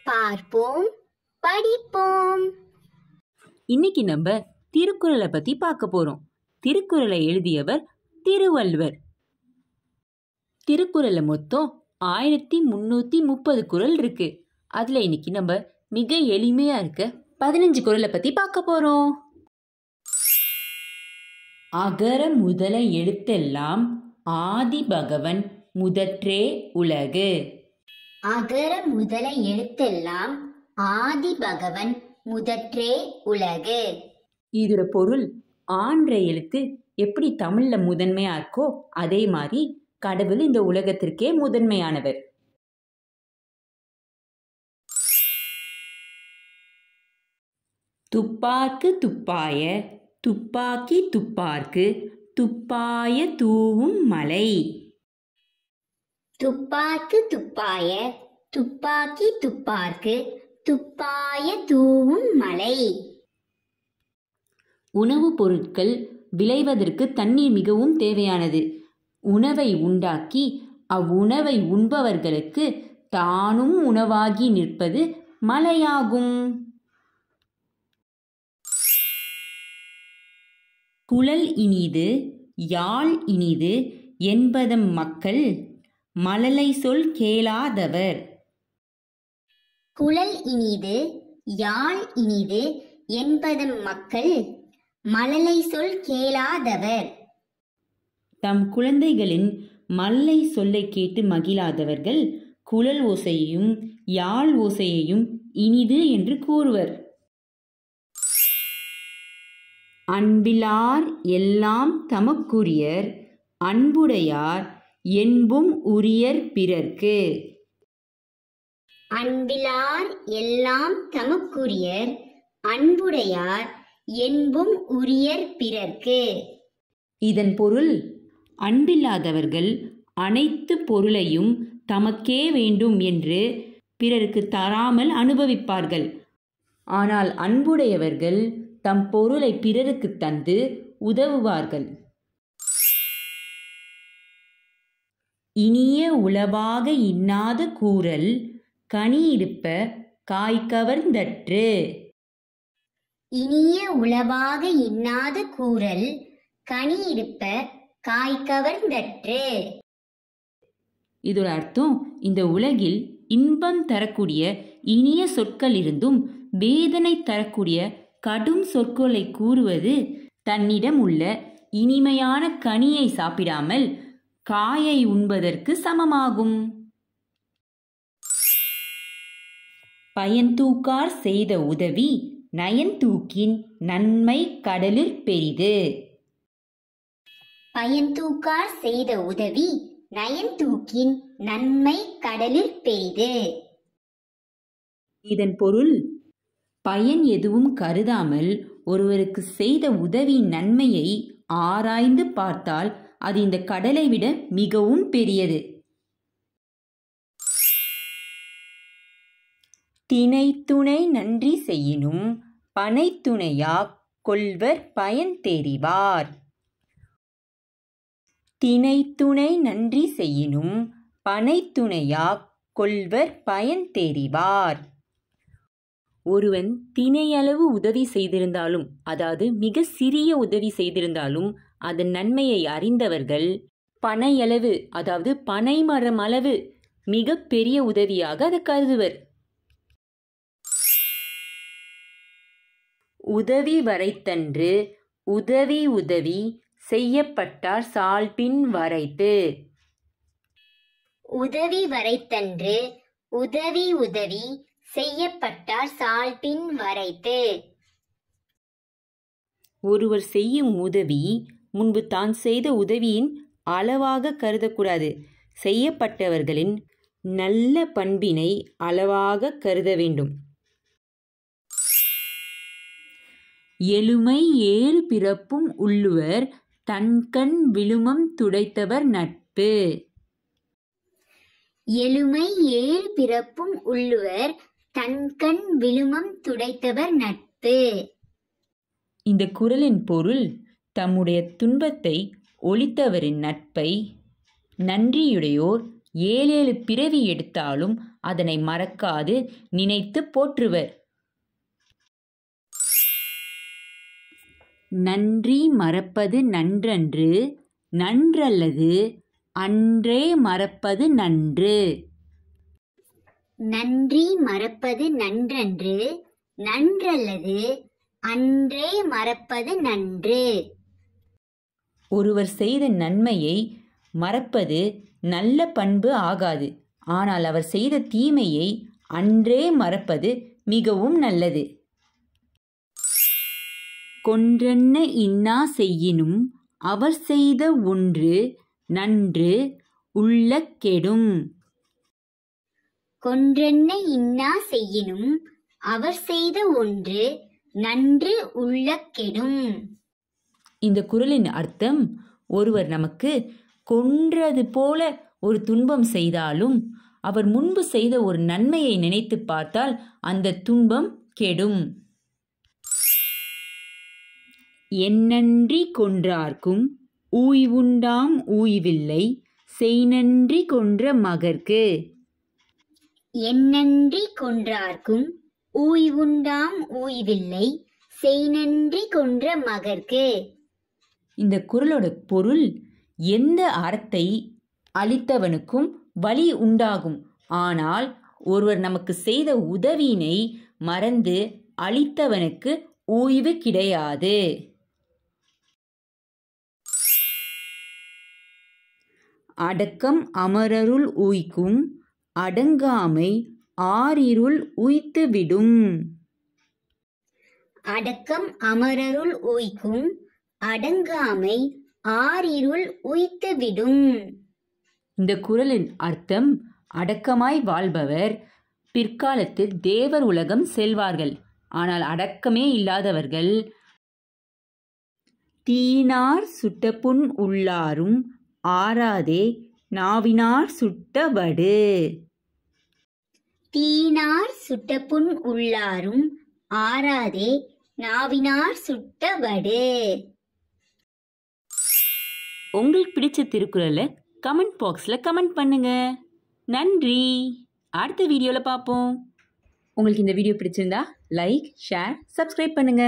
பார்ப்போம், படிப்போம். இன்னைக்கு நம்ம திருக்குறளை பத்தி பார்க்க போறோம். திருக்குறளை எழுதியவர் திருவள்ளுவர். திருக்குறள்ல மொத்தம் 1330 குறள் இருக்கு. அதுல இன்னைக்கு நம்ம மிக எளிமையா இருக்க 15 குறளை பத்தி பார்க்க போறோம். அகர முதல எழுத்தெல்லாம் ஆதி பகவன் முதற்றே உலகு. அகர முதல எழுத்தெல்லாம் ஆதி பகவன் முதற்றே உலகு. இதோட பொருள், ஆன்ற எழுத்து எப்படி தமிழ்ல முதன்மையா இருக்கோ அதே மாதிரி கடவுள் இந்த உலகத்திற்கே முதன்மையானவர். துப்பார்க்கு துப்பாய துப்பாக்கி துப்பார்க்கு துப்பாய தூவும் மலை. துப்பார்க்கு துப்பாய துப்பாக்கி துப்பார்க்கு துப்பாய தூவும் மலை. உணவுப் பொருட்கள் விளைவதற்கு தண்ணீர் மிகவும் தேவையானது. உணவை உண்டாக்கி அவ்வுணவை உண்பவர்களுக்கு தானும் உணவாகி நிற்பது மலையாகும். குழல் இனிது யாழ் இனிது என்பதம் மக்கள் மழலை சொல் கேளாதவர். குழல் இனிது யாழ் இனிது என்பதம் மக்கள் மழலை சொல் கேளாதவர். தம் குழந்தைகளின் மல்லை சொல்லை கேட்டு மகிழாதவர்கள் குழல் ஓசையையும் யாழ் ஓசையையும் இனிது என்று கூறுவர். அன்பிலார் எல்லாம் தமக்குரியர் அன்புடையார் என்பும் உரியர் பிறர்க்கு. அன்பிலார் எல்லாம் தமக்குரியர் அன்புடையார் என்பும் உரியர் பிறர்க்கு. இதன் பொருள், அன்பில்லாதவர்கள் அனைத்து பொருளையும் தமக்கே வேண்டும் என்று பிறருக்கு தராமல் அனுபவிப்பார்கள். ஆனால் அன்புடையவர்கள் தம் பொருளை பிறருக்கு தந்து உதவுவார்கள். இனிய உளவாக இன்னாத கூறல் கனியிருப்ப காய்கவர்ந்தற்று. இனிய உளவாக இன்னாத கூறல் கனியிருப்ப காய்கவர்ந்தற்று. இதோட அர்த்தம், இந்த உலகில் இன்பம் தரக்கூடிய இனிய சொற்கள் இருந்தும் வேதனை தரக்கூடிய கடும் சொற்களை கூறுவது தன்னிடம் உள்ள இனிமையான கனியை சாப்பிடாமல் காயை உண்பதற்கு சமமாகும். பயன்தூக்கார் செய்த உதவி நயன்தூக்கின் நன்மை கடலிற் பெரிது. பயன்தூக்கார் செய்த உதவி நயன்தூக்கின் நன்மை கடலிற் பெரிது. இதன் பொருள், பயன் எதுவும் கருதாமல் ஒருவருக்கு செய்த உதவியின் நன்மையை ஆராய்ந்து பார்த்தால் அது இந்த கடலை விட மிகவும் பெரியது. தினைத்துணை நன்றி செய்யினும் பனைத்துணையாக் கொள்வர் பயன் தெரிவார். தினைத்துணை நன்றி செய்யினும் பனைத்துணையாக் கொள்வர் பயன் தெரிவார். ஒருவன் தினையளவு உதவி செய்திருந்தாலும், அதாவது மிக சிறிய உதவி செய்திருந்தாலும் அதன் நன்மையை அறிந்தவர்கள் பனையளவு, அதாவது பனைமரம் அளவு மிக பெரிய உதவியாக அதை கருதுவர். உதவி வரைத்தன்று உதவி உதவி செய்யப்பட்டார் சால்பின் வரைத்து. உதவி வரைத்தன்று உதவி உதவி செய்யப்பட்டார் சால்பின் வரைத்து. ஒருவர் செய்யும் உதவி முன்பு தான் செய்த உதவியின் அளவாக கருதக்கூடாது. செய்யப்பட்டவர்களின் நல்ல பண்பினை அளவாக கருத வேண்டும். எழுமை ஏழு பிறப்பும் உள்ளுவர் தன்கண் விழுமம் துடைத்தவர் நட்பு. எழுமை ஏழு பிறப்பும் உள்ளுவர் தன்கண் விழுமம் துடைத்தவர் நட்பு. இந்த குறளின் பொருள், தம்முடைய துன்பத்தை ஒழித்தவரின் நட்பை நன்றியுடையோர் 7 பிறவி எடுத்தாலும் அதனை மறக்காது நினைத்து போற்றுவர். நன்றி மறப்பது நன்றன்று, நன்றல்லது அன்றே மறப்பது நன்று. நன்றி மறப்பது நன்றன்று, நன்றல்லது அன்றே மறப்பது நன்று. ஒருவர் செய்த நன்மையை மறப்பது நல்ல பண்பு ஆகாது. ஆனால் அவர் செய்த தீமையை அன்றே மறப்பது மிகவும் நல்லது. கொன்றென்ன இன்னா செய்யினும் அவர் செய்த ஒன்று நன்று உள்ளக் கெடும். கொன்றென்ன இன்னா செய்யினும் அவர் செய்த ஒன்று நன்று உள்ளக் கெடும். இந்த குறளின் அர்த்தம், ஒருவர் நமக்கு கொன்றது போல ஒரு துன்பம் செய்தாலும் அவர் முன்பு செய்த ஒரு நன்மையை நினைத்து பார்த்தால் அந்த துன்பம் கெடும். எந்நன்றி கொன்றார்க்கும் ஊய்வுண்டாம் ஊய்வில்லை, செய்நன்றி கொன்ற மகற்கு. எந்நன்றி கொன்றார்க்கும் ஊய்வுண்டாம் ஊய்வில்லை, செய்நன்றி கொன்ற மகற்கு. இந்த குறளோட பொருள், எந்த அறத்தை அளித்தவனுக்கும் வலி உண்டாகும். ஆனால் ஒருவர் நமக்கு செய்த உதவியினை மறந்து அளித்தவனுக்கு ஓய்வு கிடையாது. அடக்கம் அமரருள் உய்க்கும், அடங்காமை ஆரிருள் உய்த்துவிடும். அடக்கம் அமரருள் உய்க்கும், அடங்காமை ஆரிருள் உய்த்துவிடும். இந்த குறளின் அர்த்தம், அடக்கமாய் வாழ்பவர் பிற்காலத்தில் தேவர் உலகம் செல்வார்கள். ஆனால் அடக்கமே இல்லாதவர்கள் தீயினார் சுட்டப்புண் உள்ளாரும் ஆறாதே நாவினார் சுட்டவடு. தீயினார் சுட்டப்புண் உள்ளாரும் ஆறாதே நாவினார் சுட்டவடு. உங்களுக்கு பிடிச்ச திருக்குறளை கமெண்ட் பாக்ஸில் கமெண்ட் பண்ணுங்க. நன்றி. அடுத்த வீடியோவில் பார்ப்போம். உங்களுக்கு இந்த வீடியோ பிடிச்சிருந்தா லைக், ஷேர், சப்ஸ்கிரைப் பண்ணுங்க.